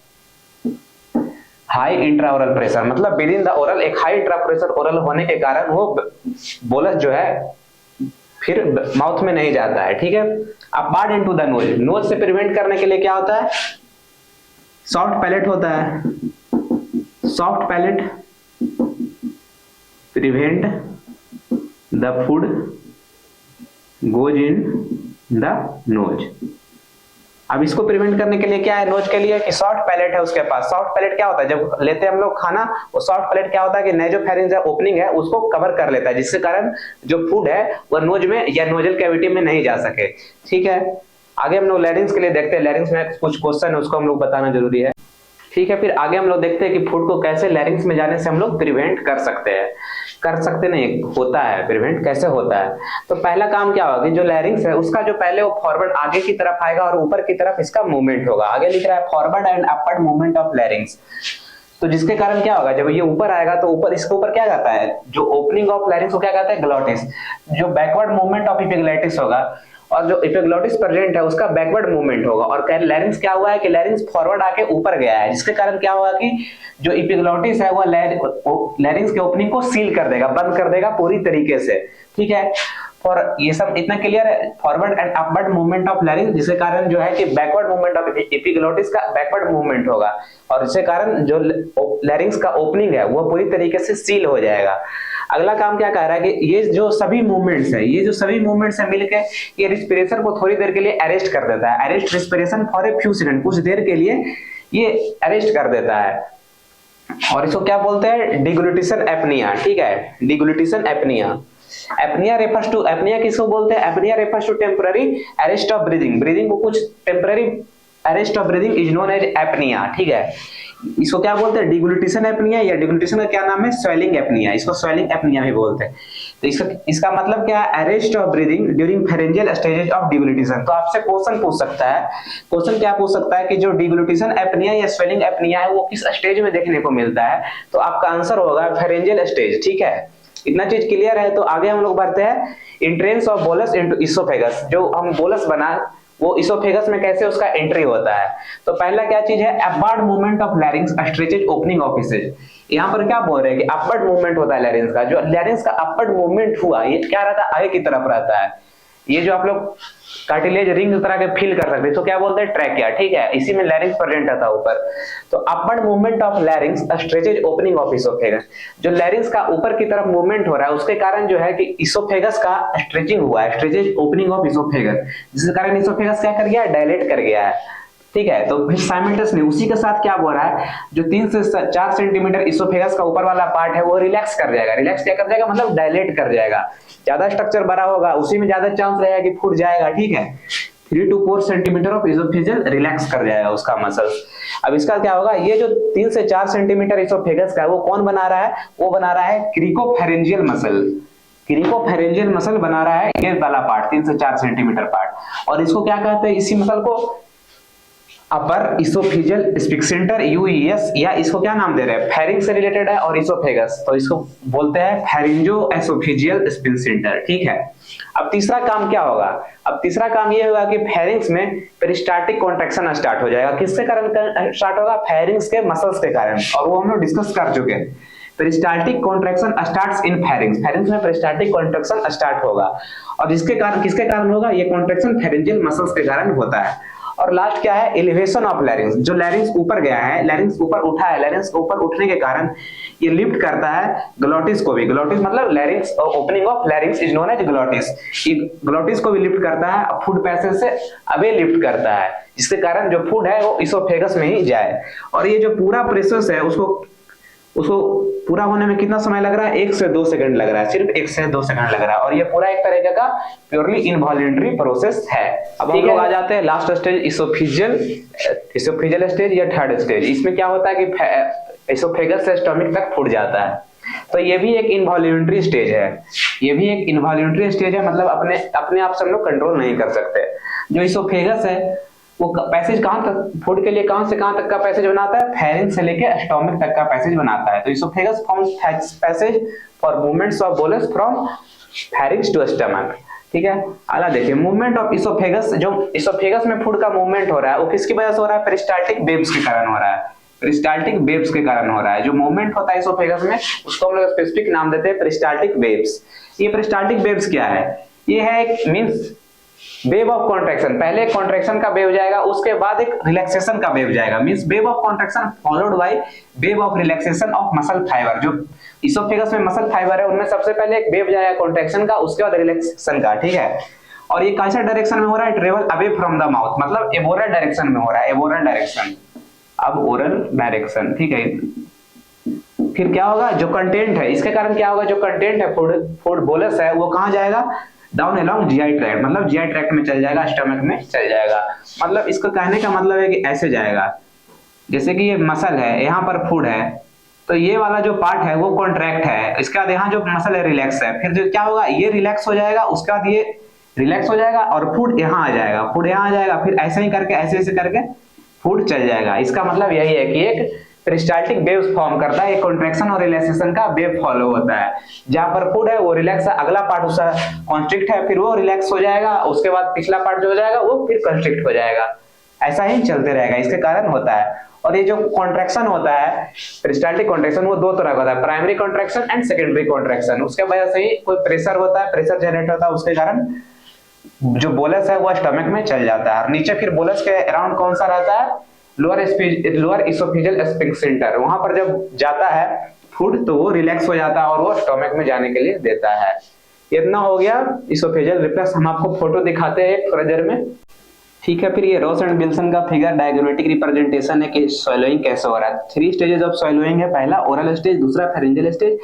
हाई इंट्राओरल प्रेशर मतलब विद इन द ओरल, एक हाई इंट्रा प्रेशर ओरल होने के कारण वो बोलस जो है फिर माउथ में नहीं जाता है, ठीक है। अब barred into the nose, nose से प्रिवेंट करने के लिए क्या होता है? सॉफ्ट पैलेट होता है। Soft palate prevent the food goes in the nose. अब इसको प्रिवेंट करने के लिए क्या है नोज के लिए? कि सॉफ्ट पैलेट है उसके पास। सॉफ्ट पैलेट क्या होता है? जब लेते हैं हम लोग खाना, वो सॉफ्ट पैलेट क्या होता है कि नेजोफेरिंज ओपनिंग है उसको कवर कर लेता है, जिसके कारण जो फूड है वो नोज में या नोजल कैविटी में नहीं जा सके, ठीक है। आगे हम लोग लैरिंग्स के लिए देखते हैं। लैरिंग्स में कुछ क्वेश्चन है उसको हम लोग बताना जरूरी है, ठीक है। फिर आगे हम लोग देखते हैं कि फूड को कैसे लैरिंग्स में जाने से हम लोग प्रिवेंट कर सकते हैं। कर सकते नहीं, होता है प्रिवेंट। कैसे होता है? तो पहला काम क्या होगा कि जो लैरिंग्स है उसका जो पहले वो फॉरवर्ड आगे की तरफ आएगा और ऊपर की तरफ इसका मूवमेंट होगा। आगे लिख रहा है forward and upward movement of लैरिंग्स। तो जिसके कारण क्या होगा, जब ये ऊपर आएगा तो ऊपर इसके ऊपर क्या जाता है? जो ओपनिंग ऑफ लैरिंग्स को क्या कहते हैं? ग्लॉटिस। जो बैकवर्ड मूवमेंट ऑफ एपिग्लॉटिस होगा और जो एपिग्लॉटिस प्रेजेंट है उसका बैकवर्ड मूवमेंट होगा। और लैरिंग्स क्या हुआ है कि लैरिंग्स फॉरवर्ड आके ऊपर गया है, जिसके कारण क्या होगा कि जो एपिग्लॉटिस है वो लैरिंग्स के ओपनिंग को सील कर देगा, बंद कर देगा पूरी तरीके से, ठीक है। और ये सब इतना क्लियर है, forward and upward movement of लैरिंग्स, जिसके कारण जो है कि बैकवर्ड मूवमेंट ऑफ एपिग्लॉटिस का बैकवर्ड मूवमेंट होगा और इसके कारण जो लैरिंग्स का ओपनिंग है वो पूरी तरीके से सील हो जाएगा। अगला काम क्या कह रहा है कि ये जो सभी मूवमेंट्स है, ये जो सभी मूवमेंट्स है मिलके ये रिस्पिरेशन को थोड़ी देर के लिए अरेस्ट कर देता है। Arrest respiration for a few second, कुछ देर के लिए ये अरेस्ट कर देता है। और इसको क्या बोलते हैं? डिग्लूटिसन एपनिया, ठीक है। Deglutition apnoea. Apnoea refers to, apnoea किसको बोलते हैं? Apnoea refers to temporary arrest of breathing. Breathing को कुछ temporary arrest of breathing is known as apnoea, ठीक है। इसको क्या बोलते हैं? डिग्लूटिसन एपनिया, या डिग्लूटिसन का क्या नाम है? Swallowing apnoea. इसको स्वेलिंग एपनिया भी बोलते हैं। तो इसका मतलब क्या है? Arrest of breathing during pharyngeal stages of deglutition. तो आपसे क्वेश्चन पूछ सकता है, क्वेश्चन क्या पूछ सकता है कि जो डिग्लूटिसन एपनिया या स्वेलिंग एपनिया है वो किस स्टेज में देखने को मिलता है? तो आपका आंसर होगा फेरेंजियल स्टेज, ठीक है। इतना चीज क्लियर है। तो आगे हम लोग बढ़ते हैं entrance of bolus into oesophagus. जो हम बोलस बना वो इसोफेगस में कैसे उसका एंट्री होता है? तो पहला क्या चीज है? Upward movement of लैरिंग्स stretches opening offices. यहाँ पर क्या बोल रहे हैं कि अपवर्ड मूवमेंट होता है लैरिंग्स का। जो लैरिंग्स का अपवर्ड मूवमेंट हुआ ये क्या रहता है? आगे की तरफ रहता है। ये जो आप लोग कार्टिलेज रिंग तरह के फील कर सकते हैं, तो क्या बोलते हैं? ट्रैकिया, ठीक है। इसी में लैरिंग्स प्रेजेंट रहता है ऊपर। तो upward movement of लैरिंग्स stretches opening of oesophagus. जो लैरिंग्स का ऊपर की तरफ मूवमेंट हो रहा है उसके कारण जो है कि इसोफेगस का स्ट्रेचिंग हुआ है, स्ट्रेचेज ओपनिंग ऑफ इसोफेगस, जिसके कारण इसोफेगस क्या कर गया? डायलेट कर गया है, ठीक है। तो फिर साइमल्टेनियसली उसी के साथ क्या बोल रहा है? जो 3 से 4 सेंटीमीटर इसोफेगस का ऊपर वाला पार्ट है वो रिलैक्स कर जाएगा। रिलैक्स क्या कर जाएगा? मतलब डायलेट कर जाएगा। ज्यादा स्ट्रक्चर बड़ा होगा उसी में ज्यादा चांस रहेगा कि फूट जाएगा, ठीक है। 3 to 4 centimetre of oesophageal relax कर जाएगा उसका मसल्स। अब इसका क्या होगा? ये जो 3 से 4 सेंटीमीटर इसोफेगस का है वो कौन बना रहा है? वो बना रहा है क्रिकोफेरेंजियल मसल। क्रिकोफेरेंजियल मसल बना रहा है ये वाला पार्ट, 3 से 4 सेंटीमीटर पार्ट। और इसको क्या कहते हैं? इसी मसल को अपर इसोफेजियल स्फिंक्टर यूईएस, या इसको क्या नाम दे रहे हैं? फेरिंक्स से रिलेटेड है और इसोफेगस, तो इसको बोलते हैं फेरिंजो एसोफेजियल स्फिंक्टर, ठीक है। अब तीसरा काम क्या होगा? अब तीसरा काम ये होगा कि फेरिंक्स में पेरिस्टाल्टिक कॉन्ट्रैक्शन स्टार्ट हो जाएगा। किसके कारण स्टार्ट होगा? फेरिंक्स के मसल्स के कारण, और वो हम लोग डिस्कस कर चुके हैं। Peristaltic contraction starts in pharynx. Pharynx में पेरिस्टाल्टिक कॉन्ट्रैक्शन स्टार्ट होगा और जिसके कारण, किसके कारण होगा? ये कॉन्ट्रैक्शन फेरिंजियल मसल्स के कारण होता है। और लास्ट क्या है? Elevation of लैरिंग्स। जो लैरिंग्स ऊपर गया है, लैरिंग्स ऊपर उठा है, लैरिंग्स ऊपर उठने के कारण ये लिफ्ट करता है ग्लॉटिस को भी। ग्लॉटिस मतलब larynx, opening of larynx is known as glottis. ये ग्लॉटिस को भी लिफ्ट करता है, फूड पैसेज से अवे लिफ्ट करता है। जिसके कारण जो फूड है वो इसोफेगस में ही जाए। और ये जो पूरा प्रोसेस है उसको पूरा होने में कितना समय लग रहा है? 1 से 2 सेकंड लग रहा है, सिर्फ 1 से 2 सेकंड लग रहा है। और ये पूरा एक तरीके का प्योरली इनवॉलंटरी प्रोसेस है। अब हम लोग आ जाते हैं लास्ट स्टेज, इसोफिजियल स्टेज या थर्ड स्टेज। इसमें क्या होता है कि इसोफेगस से स्टमक तक फूड जाता है। तो ये भी एक इनवॉलंटरी स्टेज है, ये भी एक इनवॉलंटरी स्टेज है, मतलब अपने आप से हम लोग कंट्रोल नहीं कर सकते। जो इसोफेगस है वो पैसेज कहां तक, फूड के लिए कहां से कहां तक का पैसेज बनाता है? फेरिंक्स से लेके स्टोमक तक का पैसेज बनाता है। तो oesophagus forms passage for movements of bolus from pharynx to stomach. ठीक है, अगला देखिए मूवमेंट ऑफ इसोफेगस। जो इसोफेगस में फूड का मूवमेंट हो रहा है वो किसकी वजह से हो रहा है? पेरिस्टाल्टिक वेव्स के कारण हो रहा है, पेरिस्टाल्टिक वेव्स के कारण हो रहा है। जो मूवमेंट होता है इसोफेगस में उसको हम लोग स्पेसिफिक नाम देते हैं पेरिस्टाल्टिक वेव्स। ये पेरिस्टाल्टिक वेव्स क्या है? ये है एक मींस वेव ऑफ कॉन्ट्रैक्शन। पहले एक कॉन्ट्रैक्शन का वेव जाएगा, उसके बाद एक रिलैक्सेशन का वेव जाएगा। Means wave of contraction followed by wave of relaxation of muscle fibre. जो इसोफेगस में मसल फाइबर है उनमें सबसे पहले एक वेव जाएगा कॉन्ट्रैक्शन का, उसके बाद रिलैक्सेशन का। ठीक है, और ये कैसा डायरेक्शन में हो रहा है? Travel away from the mouth, मतलब एबोरल डायरेक्शन में हो रहा है, एबोरल डायरेक्शन, अब ओरल डायरेक्शन। ठीक है, फिर क्या होगा? जो कंटेंट है इसके कारण क्या होगा? जो कंटेंट है फूड बोलस है वो कहां जाएगा? डाउन अलोंग जीआई ट्रैक्ट, मतलब जीआई ट्रैक्ट में चल जाएगा, स्टमक में चल जाएगा। मतलब इसको कहने का मतलब है कि ऐसे जाएगा, जैसे कि ये मसल है, यहाँ पर फूड है, तो ये वाला जो पार्ट है वो कॉन्ट्रैक्ट है, इसके बाद यहाँ जो मसल है रिलैक्स है। फिर जो क्या होगा? ये रिलैक्स हो जाएगा, उसके बाद ये रिलैक्स हो जाएगा और फूड यहाँ आ जाएगा, फूड यहाँ आ जाएगा, फिर ऐसे ही करके ऐसे करके फूड चल जाएगा। इसका मतलब यही है कि एक पेरिस्टाल्टिक वेव्स फॉर्म करता है, एक कॉन्ट्रैक्शन और रिलैक्सेशन का वेव फॉलो होता है। जहां पर फूड है वो रिलैक्स है, अगला पार्ट उसका कॉन्स्ट्रिक्ट है, फिर वो रिलैक्स हो जाएगा, उसके बाद पिछला पार्ट जो हो जाएगा वो फिर कॉन्स्ट्रिक्ट हो जाएगा। ऐसा ही चलते रहेगा, इसके कारण होता है। और ये जो कॉन्ट्रैक्शन होता है पेरिस्टाल्टिक कॉन्ट्रैक्शन, वो 2 तरह का होता है, primary contraction and secondary contraction. उसके वजह से ही कोई प्रेशर होता है, प्रेशर जनरेट होता है, उसके कारण जो बोलस है वो स्टमक में चल जाता है। और नीचे फिर बोलस के अराउंड कौन सा रहता है? Lower oesophageal sphincter. वहां पर जब जाता है फूड तो वो रिलैक्स हो जाता है और वो स्टमक में जाने के लिए देता है। इतना हो गया इसोफेजियल रिफ्लेक्स। हम आपको फोटो दिखाते हैं एक फ्रेजर में। ठीक है, फिर ये रॉस एंड विल्सन का फिगर डायग्रामेटिक रिप्रेजेंटेशन है कि स्वैलोइंग कैसे हो रहा है। 3 स्टेजेस ऑफ स्वैलोइंग है, पहला ओरल स्टेज, दूसरा फेरेंजियल स्टेज,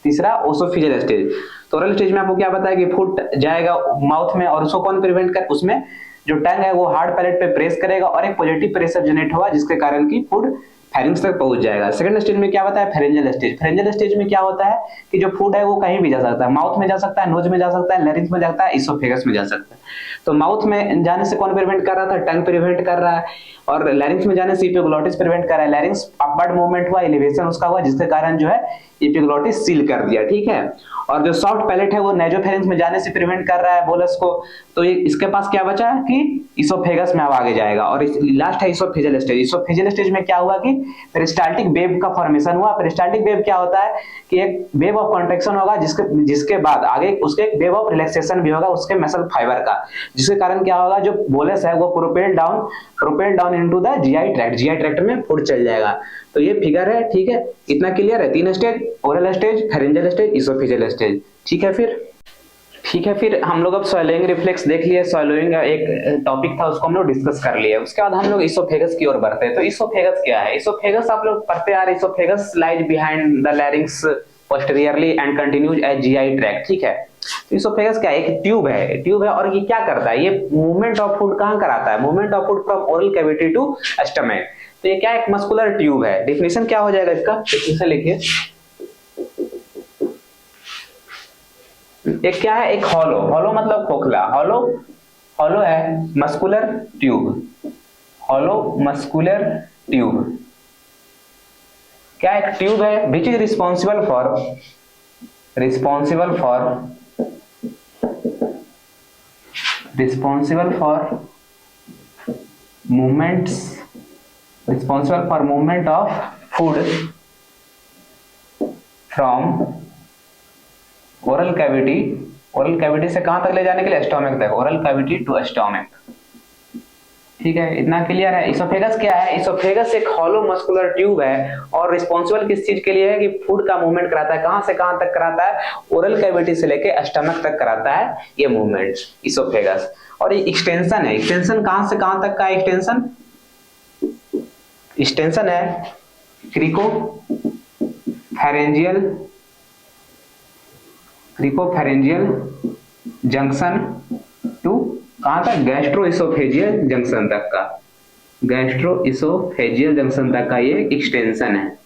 तीसरा ओसोफेजियल स्टेज। तो ओरल स्टेज में आपको क्या पता है कि फूड जाएगा माउथ में और उसको कौन प्रिवेंट कर? उसमें जो टंग है वो हार्ड पैलेट पे प्रेस करेगा और एक पॉजिटिव प्रेशर जनरेट होगा जिसके कारण की फूड फेरिंग्स तक पहुंच जाएगा। सेकंड स्टेज में क्या होता है? Pharyngeal stage. फेरेंजियल स्टेज में क्या होता है कि जो फूड है वो कहीं भी जा सकता है, माउथ में जा सकता है, नोज में जा सकता है, लैरिंक्स में जा सकता है, इसोफेगस में जा सकता है। तो माउथ में जाने से कौन प्रिवेंट कर रहा था? टंग प्रिवेंट कर रहा है। और लैरिंक्स में जाने से एपिग्लॉटिस प्रिवेंट कर रहा है। लैरिंक्स अपवर्ड मूवमेंट हुआ, एलिवेशन उसका हुआ, जिसके कारण जो है एपिग्लॉटिस सील कर दिया। ठीक है, और जो सॉफ्ट पैलेट है वो नेजोफेरेंस में जाने से प्रिवेंट कर रहा है बोलस को। तो ये इसके पास क्या बचा कि इसोफेगस में अब आगे जाएगा। और लास्ट है इसोफेजियल स्टेज। इसोफेजियल स्टेज में क्या हुआ कि पेरिस्टाल्टिक वेव का फॉर्मेशन हुआ। पेरिस्टाल्टिक वेव क्या होता है कि एक वेव ऑफ कॉन्ट्रैक्शन होगा जिसके बाद आगे उसके एक वेव ऑफ रिलैक्सेशन भी होगा उसके मसल फाइबर का, जिसके कारण क्या होगा? जो बोलस है वो propel down into the GI tract, GI tract में फूड चल जाएगा। तो ये फिगर है। ठीक है, इतना क्लियर है? 3 stage, oral stage, pharyngeal stage, oesophageal stage. ठीक है, फिर हम लोग अब स्वैलोइंग रिफ्लेक्स देख लिए। स्वैलोइंग एक टॉपिक था, उसको हम लोग डिस्कस कर लिए। उसके बाद हम लोग इसोफेगस की ओर बढ़ते हैं। तो इसोफेगस क्या है? इसोफेगस आप लोग पढ़ते आ रहे, oesophagus lies behind the larynx posteriorly and continues as GI tract. ठीक है, तो इसोफेगस क्या है? एक ट्यूब है और ये क्या करता है? ये मूवमेंट ऑफ फूड कहां कराता है? Movement of food from oral cavity to stomach. तो ये क्या? एक मस्कुलर ट्यूब है। डेफिनेशन क्या हो जाएगा इसका? डेफिनेशन लिखिए। एक क्या है? एक हॉलो मतलब खोखला। हॉलो है muscular tube. Hollow muscular tube क्या? एक ट्यूब है which is responsible for movement of food from oral cavity से कहां तक ले जाने के लिए? स्टोमक तक। Oral cavity to stomach. ठीक है, इतना क्लियर है। इसोफेगस क्या है? इसोफेगस एक हॉलो मस्कुलर ट्यूब है और रिस्पॉन्सिबल किस चीज के लिए है कि फूड का मूवमेंट कराता है। कहां से कहां तक कराता है? ओरल कैविटी से लेके स्टमक तक कराता है ये मूवमेंट इसोफेगस। और ये एक्सटेंशन है, एक्सटेंशन कहां से कहां तक का एक्सटेंशन? एक्सटेंशन है क्रिकोफेरेंजियल जंक्शन टू कहां तक? गैस्ट्रोइसोफेजियल जंक्शन तक का, गैस्ट्रोइसोफेजियल जंक्शन तक का ये एक्सटेंशन है।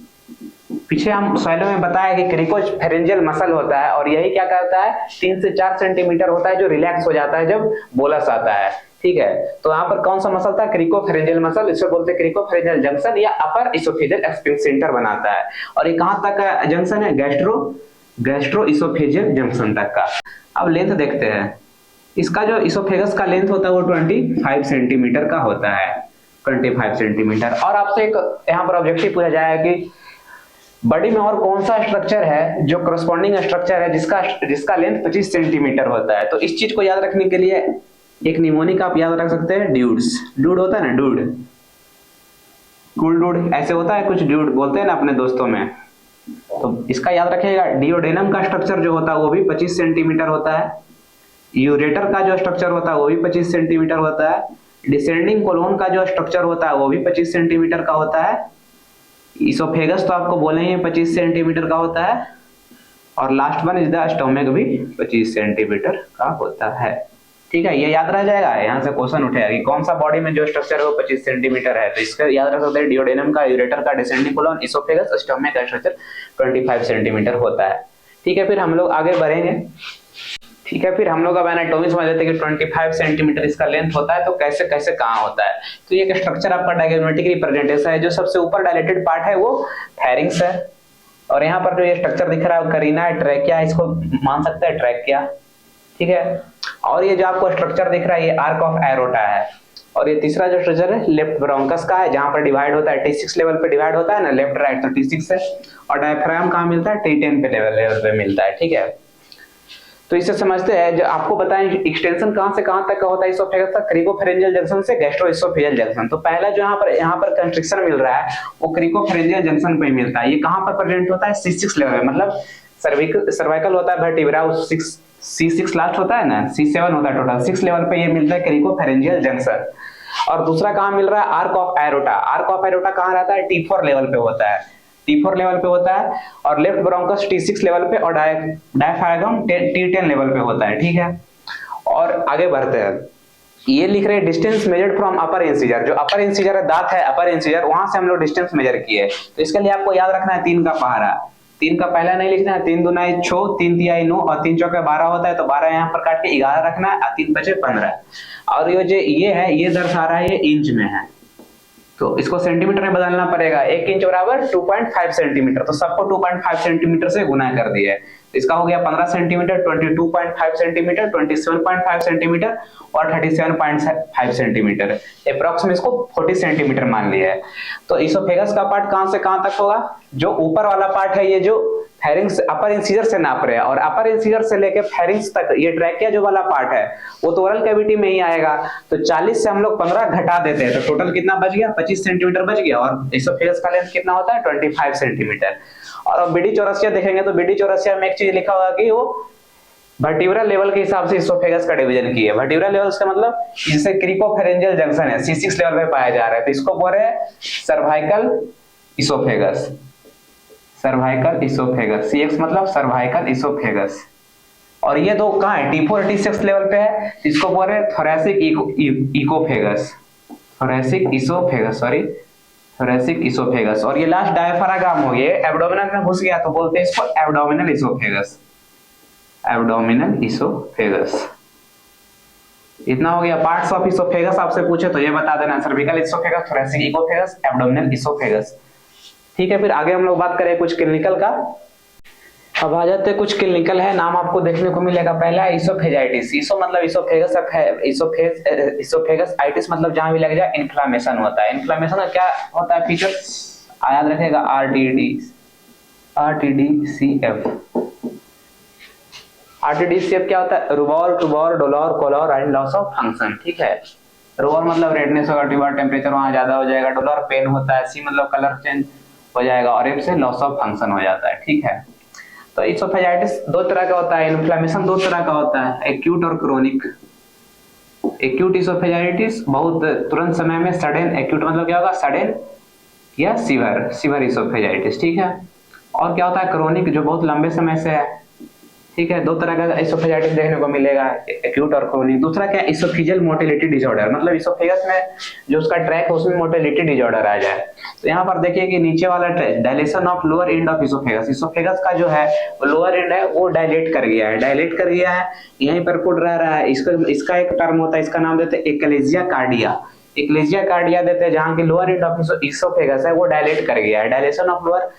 पीछे हम स्लाइड में बताया कि क्रिकोफेरेंजियल मसल होता है और यही क्या करता है, 3 से 4 सेंटीमीटर होता है जो रिलैक्स हो जाता है जब बोलस आता है। ठीक है, तो यहाँ पर कौन सा मसल था? क्रिकोफेरेंजियल मसल, इसे बोलते हैं क्रिकोफेरेंजियल जंक्शन या अपर इसोफेजियल सेंटर बनाता है। और ये कहां तक का जंक्शन है? गैस्ट्रोइसोफेजियल जंक्शन तक का। अब लेंथ देखते हैं। इसका जो इसोफेगस का लेंथ होता है वो 25 सेंटीमीटर का होता है, 25 सेंटीमीटर। और आपसे एक यहाँ पर ऑब्जेक्टिव पूछा जाएगा कि बॉडी में और कौन सा स्ट्रक्चर है जो करस्पॉन्डिंग स्ट्रक्चर है जिसका लेंथ 25 सेंटीमीटर होता है। तो इस चीज को याद रखने के लिए एक निमोनिक आप याद रख सकते हैं, ड्यूड्स। ड्यूड होता है ना, ड्यूड, कूल ड्यूड ऐसे होता है, कुछ ड्यूड बोलते हैं ना अपने दोस्तों में। तो इसका याद रखिएगा। डिओडेनम का स्ट्रक्चर जो होता है वो भी 25 सेंटीमीटर होता है। यूरेटर का जो स्ट्रक्चर होता है वो भी 25 सेंटीमीटर होता है। डिसेंडिंग कोलोन का जो स्ट्रक्चर होता है वो भी 25 सेंटीमीटर का होता है। इसोफेगस तो आपको बोलेंगे 25 सेंटीमीटर का होता है। और last one is the stomach भी 25 सेंटीमीटर का होता है। ठीक है, ये याद रह जाएगा। यहाँ से क्वेश्चन उठेगा कि कौन सा बॉडी में जो स्ट्रक्चर है वो 25 सेंटीमीटर है, तो इसका याद रख सकते हैं डिओडेनम का, यूरेटर का, डिसेंडिंग कोलोन, इसोफेगस, स्टोमक का स्ट्रक्चर 25 सेंटीमीटर होता है। ठीक है, फिर हम लोग आगे बढ़ेंगे। ठीक है, फिर हम लोग अब एनाटॉमी समझ लेते हैं कि 25 सेंटीमीटर इसका लेंथ होता है, तो कैसे कैसे कहाँ होता है। तो ये स्ट्रक्चर आपका डायग्रामेटिक रिप्रेजेंटेशन है। जो सबसे ऊपर डायलेटेड पार्ट है वो फेरिंग्स है, और यहाँ पर जो ये स्ट्रक्चर दिख रहा है करीना ट्रैकिया, इसको मान सकते हैं ट्रैकिया। ठीक है, और ये जो आपको स्ट्रक्चर दिख रहा है ये आर्क ऑफ एरोटा है। और ये तीसरा जो स्ट्रक्चर है लेफ्ट ब्रोंकस का है, जहां पर डिवाइड होता है T6 लेवल पे डिवाइड होता है ना, लेफ्ट राइट, तो T6 है। और डायफ्राम कहाँ मिलता है? T10 पे लेवल पे मिलता है। ठीक है, तो इसे समझते हैं। जो आपको बताएं एक्सटेंशन कहां से कहां तक का होता है इसोफेगस का, क्रिकोफेरेंजियल जंक्शन से गैस्ट्रोइसोफेजियल जंक्शन। तो पहला जो यहाँ पर कंस्ट्रिक्शन मिल रहा है वो क्रिकोफेरेंजियल जंक्शन पे मिलता है। ये कहां पर प्रेजेंट होता है? C6 लेवल में, मतलब सर्वाइकल होता है वर्टिब्रा, C6 लास्ट होता है ना, C7 होता है टोटल, 6 लेवल पे ये मिलता है क्रिकोफेरेंजियल जंक्शन। और दूसरा कहां मिल रहा है? Arc of aorta. Arc of aorta कहां रहता है? T4 लेवल पे होता है, T4 लेवल पे होता है। और लेफ्ट ब्रोंकस T6 लेवल पे और डायफ्रागम T10 लेवल पे होता है। ठीक है, और आगे बढ़ते हैं। ये लिख रहे हैं distance measured from upper incisor. जो अपर इंसीजर है, दांत है अपर इंसीजर, वहां से हम लोग डिस्टेंस मेजर किए। तो इसके लिए आपको याद रखना है 3 का पहाड़ा। 3 का पहला नहीं लिखना है, 3 दूना 6, 3 तिया 9 और 3 चौके 12 होता है, तो 12 यहाँ पर काट के 11 रखना है, 3 बचे 15। और ये है, ये दर्शा रहा है ये इंच में है, तो इसको सेंटीमीटर में बदलना पड़ेगा। 1 इंच बराबर 2.5 सेंटीमीटर, तो सबको 2.5 सेंटीमीटर से गुना कर दिया। इसका हो गया 15 सेंटीमीटर, 22.5 सेंटीमीटर, 27.5 सेंटीमीटर और 37.5 सेंटीमीटर। अप्रॉक्स में इसको 40 सेंटीमीटर मान लिया है। तो इसोफेगस का पार्ट कहां से कहां तक होगा? जो ऊपर वाला पार्ट है ये जो फेरिंग्स अपर इंसीजर से नाप रहे हैं, और अपर इंसीजर से लेके फेरिंग्स तक ये ट्रैकिया जो वाला पार्ट है वो तो ओरल कैविटी में ही आएगा। तो 40 से हम लोग 15 घटा देते हैं, तो टोटल कितना बच गया? 25 सेंटीमीटर बच गया। और इसोफेगस का लेंथ कितना होता है? 25 सेंटीमीटर। और अब बीडी चौरसिया देखेंगे तो बीडी चौरसिया में एक चीज लिखा होगा कि वो वर्टिब्रल लेवल के हिसाब से इसोफेगस का डिवीजन किया है। वर्टिब्रल लेवल का मतलब जिससे क्रिकोफेरेंजियल जंक्शन है C6 लेवल पे पाया जा रहा है, तो इसको बोल रहे हैं cervical oesophagus. Cervical oesophagus, CX मतलब सर्वाइकल इसोफेगस। और ये दो कहाँ है? T4 T6 लेवल पे है, इसको बोल रहे हैं thoracic oesophagus, thoracic oesophagus, sorry thoracic oesophagus. और ये लास्ट डायफ्रागम हो गया, एब्डोमिनल में घुस गया तो बोलते हैं इसको एब्डोमिनल इसोफेगस, एब्डोमिनल इसोफेगस। इतना हो गया पार्ट्स ऑफ इसोफेगस। आपसे पूछे तो ये बता देना, cervical oesophagus, thoracic oesophagus, abdominal oesophagus. ठीक है, फिर आगे हम लोग बात करें कुछ क्लिनिकल का। अब आ जाते हैं कुछ क्लिनिकल है, नाम आपको देखने को मिलेगा। पहला इसोफेजाइटिस। इसो मतलब इसोफेगस, इसोफेगस आइटिस मतलब जहां भी लग जाए इन्फ्लामेशन होता है। इन्फ्लामेशन का क्या होता है फीचर? याद रखेगा RTDCF। RTDCF क्या होता है? रुबोर, टुबोर, डोलोर, Kolar and loss of function. ठीक है, रोअर मतलब रेडनेस होगा, टी बार टेम्परेचर वहां ज्यादा हो जाएगा, डॉलर पेन होता है, सी मतलब कलर चेंज हो जाएगा, और एफ से लॉस ऑफ फंक्शन हो जाता है, ठीक है। तो इसोफेजाइटिस दो तरह का होता है, इन्फ्लेमेशन दो तरह का होता है, एक्यूट और क्रोनिक। एक्यूट इसोफेजाइटिस बहुत तुरंत समय में, सडन एक्यूट मतलब क्या होगा, सडन या सीवर इसोफेजाइटिस, ठीक है। और क्या होता है क्रोनिक, जो बहुत लंबे समय से है, ठीक है। दो तरह का इसोफेजाइटिस देखने को मिलेगा, एक्यूट और क्रोनिक। दूसरा क्या, इसोफेजियल मोटिलिटी डिसऑर्डर, मतलब इसोफेगस में जो उसका ट्रैक है उसमें मोटिलिटी डिसऑर्डर आ जाए। तो यहाँ पर देखिए कि नीचे वाला dilation of lower end of oesophagus, oesophagus का जो है वो लोअर एंड है वो डायलेट कर गया है, यहीं पर फुट रहा है। इसका एक टर्म होता है, इसका नाम देते हैं एक्लेजिया कार्डिया, एक्लेजिया कार्डिया देते हैं, जहाँ की लोअर एंड ऑफ इसोफेगस है वो डायलेट कर गया है। Dilation of lower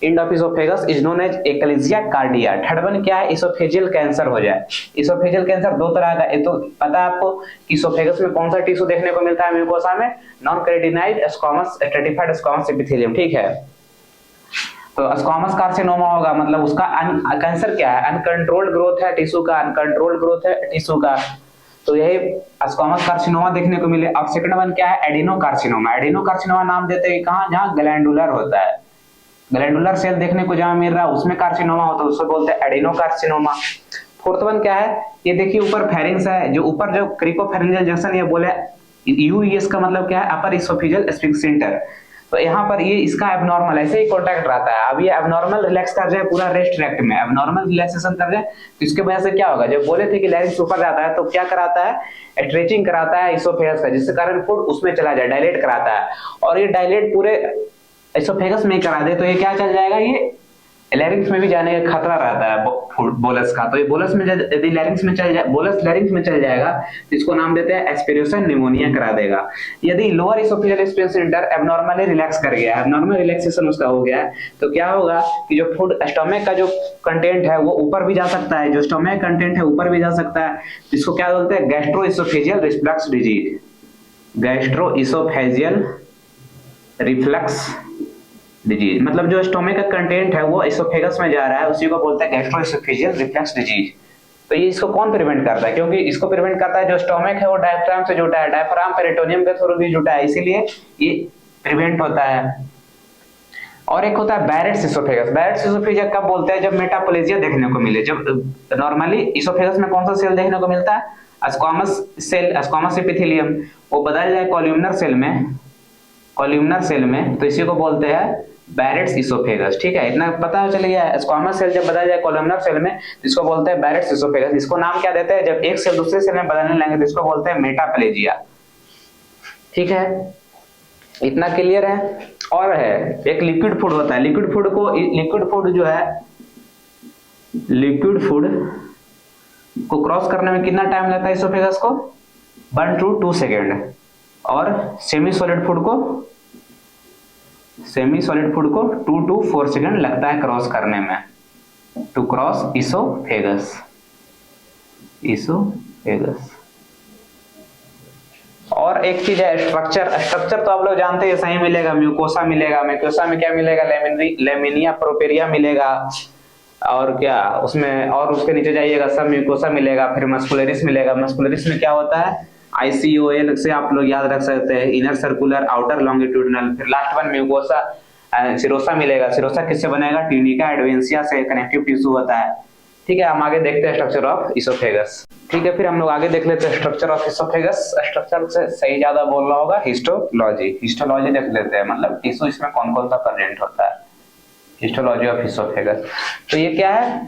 end of oesophagus is known as achalasia cardia. Third one क्या है, इसोफेजियल कैंसर हो जाए। इसोफेजियल कैंसर दो तरह का, एक तो पता है आपको कि इसोफेगस में कौन सा टिश्यू देखने को मिलता है म्यूकोसा में, non keratinised squamous stratified squamous epithelium, ठीक है। तो स्क्वामस कार्सिनोमा होगा, मतलब उसका कैंसर क्या है, अनकंट्रोल्ड ग्रोथ है टिश्यू का, अनकंट्रोल्ड ग्रोथ है टिश्यू का, तो यही स्क्वामस कार्सिनोमा देखने को मिले। अब सेकंड वन क्या है, एडिनो कार्सिनोमा। एडिनो कार्सिनोमा नाम देते हैं कहां, जहां ग्लैंडुलर होता है, ग्लैंडुलर सेल देखने को जहां मिल रहा है उसमें कार्सिनोमा होता है, उसको बोलते हैं एडिनो कार्सिनोमा। फोर्थ वन क्या है, ये देखिए ऊपर फेरिंग्स है, जो ऊपर जो क्रिकोफेरिंजियल जंक्शन ये बोले यूईएस का मतलब क्या है, अपर इसोफेजियल स्फिंक्टर। तो यहाँ पर ये इसका एबनॉर्मल ऐसे ही कॉन्टैक्ट रहता है। अब ये एबनॉर्मल रिलैक्स कर जाए पूरा रेस्ट ट्रैक्ट में, एबनॉर्मल रिलैक्सेशन कर जाए तो इसके वजह से क्या होगा, जब बोले थे कि लैरिंक्स ऊपर जाता है तो क्या कराता है, स्ट्रेचिंग कराता है इसोफेगस का, जिसके कारण फूड उसमें चला जाए, डायलेट कराता है। और ये डायलेट पूरे इसोफेगस में करा दे तो ये क्या चल जाएगा, ये लैरिंक्स में भी जाने का खतरा रहता है बोलस का। तो ये बोलस में यदि लैरिंक्स में चल जाए, बोलस लैरिंक्स में चल जाएगा तो इसको नाम देते हैं एस्पिरेशन निमोनिया करा देगा। यदि lower oesophageal sphincter abnormally relax कर गया, एब्नॉर्मल रिलैक्सेशन उसका हो गया, तो क्या होगा कि जो फूड स्टमक का जो कंटेंट है वो ऊपर भी जा सकता है, जो स्टमक कंटेंट है ऊपर भी जा सकता है, जिसको क्या बोलते हैं gastro oesophageal reflux disease, gastro oesophageal reflux disease. मतलब जो स्टोमक का कंटेंट है वो इसोफेगस में जा रहा है, उसी को बोलते हैं गैस्ट्रोइसोफेजियल रिफ्लक्स डिजीज। तो ये इसको कौन प्रिवेंट करता है, क्योंकि इसको प्रिवेंट करता है जो स्टोमक है वो डायफ्राम से जुटा है, डायफ्राम पेरिटोनियम के थ्रू भी जुटा है, इसीलिए ये प्रिवेंट होता है। और एक होता है बैरेट्स इसोफेगस। बैरेट्स इसोफेगस कब बोलते हैं, जब मेटाप्लेजिया देखने को मिले। जब नॉर्मली इसोफेगस में कौन सा सेल देखने को मिलता है, स्क्वामस सेल, स्क्वामस एपिथेलियम, वो बदल जाए कॉल्यूमनर सेल में, कॉल्यूमनर सेल में, तो इसी को बोलते हैं बैरेट्स इसोफेगस, ठीक है। इतना पता चल गया, स्क्वामस सेल जब बदल जाए कॉलमनर सेल में तो इसको बोलते हैं बैरेट्स इसोफेगस। इसको नाम क्या देते हैं, जब एक सेल दूसरे सेल में बदलने लगेंगे तो इसको बोलते हैं मेटाप्लेजिया, ठीक है। इतना क्लियर है। और है एक लिक्विड फूड होता है, लिक्विड फूड जो है, लिक्विड फूड को क्रॉस करने में कितना टाइम लगता है इसोफेगस को, 1 to 2 सेकेंड। और सेमी सॉलिड फूड को 2 to 4 सेकेंड लगता है क्रॉस करने में, टू क्रॉस इसोफेगस। और एक चीज है स्ट्रक्चर तो आप लोग जानते हैं, सही मिलेगा, म्यूकोसा मिलेगा, म्यूकोसा में क्या मिलेगा, लेमिनिया प्रोपेरिया मिलेगा, और क्या उसमें, और उसके नीचे जाइएगा सब म्यूकोसा मिलेगा, फिर मस्कुलरिस मिलेगा। मस्कुलरिस में क्या होता है, ICOL से आप लोग याद रख सकते हैं, इनर सर्कुलर आउटर लॉन्गिट्यूडिनल। फिर लास्ट वन म्यूकोसा सिरोसा मिलेगा। सिरोसा किससे बनेगा, ट्यूनिका एडवेंसिया से कनेक्टिव टिश्यू होता है, ठीक है। हम आगे देखते हैं स्ट्रक्चर ऑफ इसोफेगस, ठीक है। फिर हम लोग आगे देख लेते हैं स्ट्रक्चर ऑफ इसोफेगस। स्ट्रक्चर से सही ज्यादा बोल रहा होगा, हिस्टोलॉजी देख लेते हैं, मतलब टिश्यू इसमें कौन कौन सा प्रेजेंट होता है, हिस्टोलॉजी ऑफ इसोफेगस। तो ये क्या है,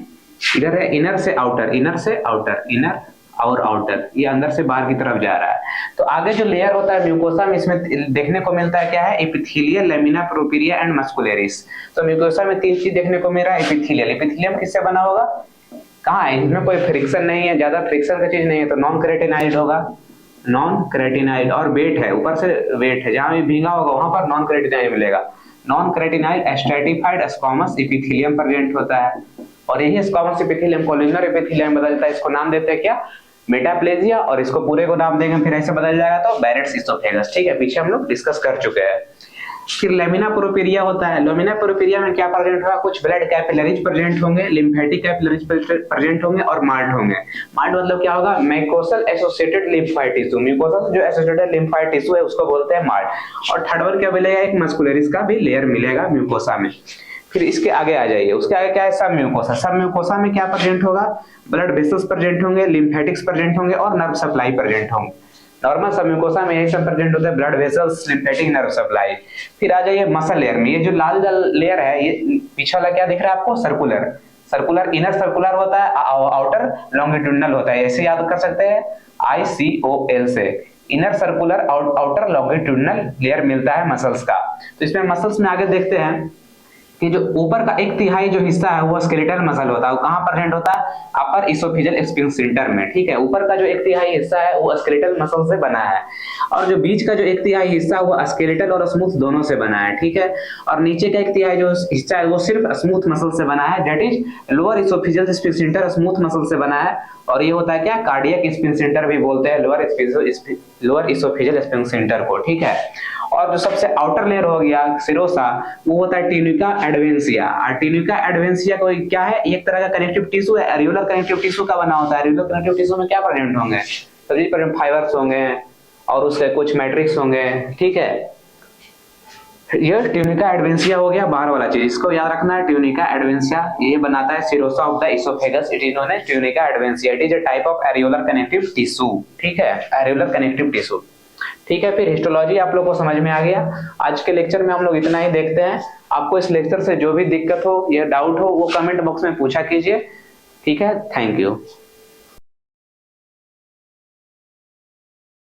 इधर है इनर से आउटर, इनर और आउटर, ये अंदर से बाहर की तरफ जा रहा है। तो आगे जो लेयर होता है म्यूकोसा में, इसमें देखने को मिलता है क्या है, epithelial, lamina propria and muscularis. तो म्यूकोसा में 3 चीज देखने को मिल रहा है। एपिथेलियम किससे बना होगा, कहाँ है, इसमें कोई फ्रिक्शन नहीं है, ज्यादा फ्रिक्शन का चीज नहीं है, तो नॉन केराटिनाइड होगा, नॉन केराटिनाइड। और वेट है, ऊपर से वेट है, जहां भी भींगा होगा वहां पर नॉन केराटिनाइड मिलेगा। Non keratinised stratified squamous epithelium present होता है, और यही स्क्वामस एपिथेलियम कॉलमनर एपिथेलियम बदलता है। इसको नाम देते हैं क्या, मेटाप्लेजिया, और इसको पूरे को नाम देंगे फिर ऐसे बदल जाएगा तो बैरेट्स इसोफेगस, ठीक है। पीछे हम लोग डिस्कस कर चुके हैं। फिर लेमिना प्रोपेरिया होता है। लेमिना प्रोपेरिया में क्या प्रेजेंट होगा, कुछ ब्लड कैपिलरीज प्रेजेंट होंगे, लिम्फेटिक कैपिलरीज प्रेजेंट होंगे और मार्ट होंगे। मार्ट मतलब क्या होगा, mucosal associated lymphoid tissue. Mucosal जो एसोसिएटेड लिम्फाइड टिश्यू है उसको बोलते हैं मार्ट। और थर्ड वन क्या मिलेगा, एक मस्कुलरिस का भी लेयर मिलेगा म्यूकोसा में। फिर इसके आगे आ जाइए, उसके आगे क्या है, सब म्यूकोसा। सब म्यूकोसा में क्या प्रेजेंट होगा, ब्लड वेसल्स प्रेजेंट होंगे, लिम्फेटिक्स प्रेजेंट होंगे और नर्व सप्लाई प्रेजेंट होंगे। नॉर्मल सब म्यूकोसा में यही सब प्रेजेंट होता है, blood vessels, lymphatic, nerve supply. फिर आ जाइए मसल लेयर में। ये जो लाल लेयर है, ये पीछे वाला क्या दिख रहा है आपको, सर्कुलर। सर्कुलर, इनर सर्कुलर होता है, आउटर लॉन्गिट्यूडिनल होता है। ऐसे याद कर सकते हैं ICOL से, inner circular outer longitudinal layer मिलता है मसल्स का। तो इसमें मसल्स में आगे देखते हैं कि जो ऊपर का 1/3 जो हिस्सा है वो स्केलेटल मसल होता है। वो कहाँ प्रेजेंट होता है, अपर इसोफेजियल स्फिंक्टर में। ठीक है, ऊपर का जो 1/3 हिस्सा है वो स्केलेटल मसल से बना है, और जो बीच का जो 1/3 हिस्सा वो स्केलेटल और स्मूथ दोनों से बना है। ठीक है, और नीचे का 1/3 जो हिस्सा है वो सिर्फ स्मूथ मसल से बना है, that is lower oesophageal sphincter smooth muscle से बना है। और ये होता है क्या, कार्डियक स्फिंक्टर भी बोलते हैं लोअर इसोफेजियल स्फिंक्टर को। ठीक है, और जो सबसे आउटर लेयर हो गया सिरोसा, वो होता है ट्यूनिका एडवेंसिया। और ट्यूनिका एडवेंसिया को क्या है, एक तरह का कनेक्टिव टिश्यू है, एरियोलर कनेक्टिव टिश्यू का बना होता है। एरियोलर कनेक्टिव टिश्यू में क्या प्रेजेंट होंगे, सभी प्रेजेंट फाइबर्स होंगे और उसके कुछ मैट्रिक्स होंगे। ठीक है, ये ट्यूनिका एडवेंसिया हो गया बाहर वाला चीज, इसको याद रखना है। ट्यूनिका एडवेंसिया ये बनाता है serosa of the oesophagus, it is known as tunica adventitia. It is a type of areolar connective tissue. ठीक है, एरियोलर कनेक्टिव टिश्यू। ठीक है, फिर हिस्टोलॉजी आप लोग को समझ में आ गया। आज के लेक्चर में हम लोग इतना ही देखते हैं। आपको इस लेक्चर से जो भी दिक्कत हो या डाउट हो वो कमेंट बॉक्स में पूछा कीजिए। ठीक है, थैंक यू।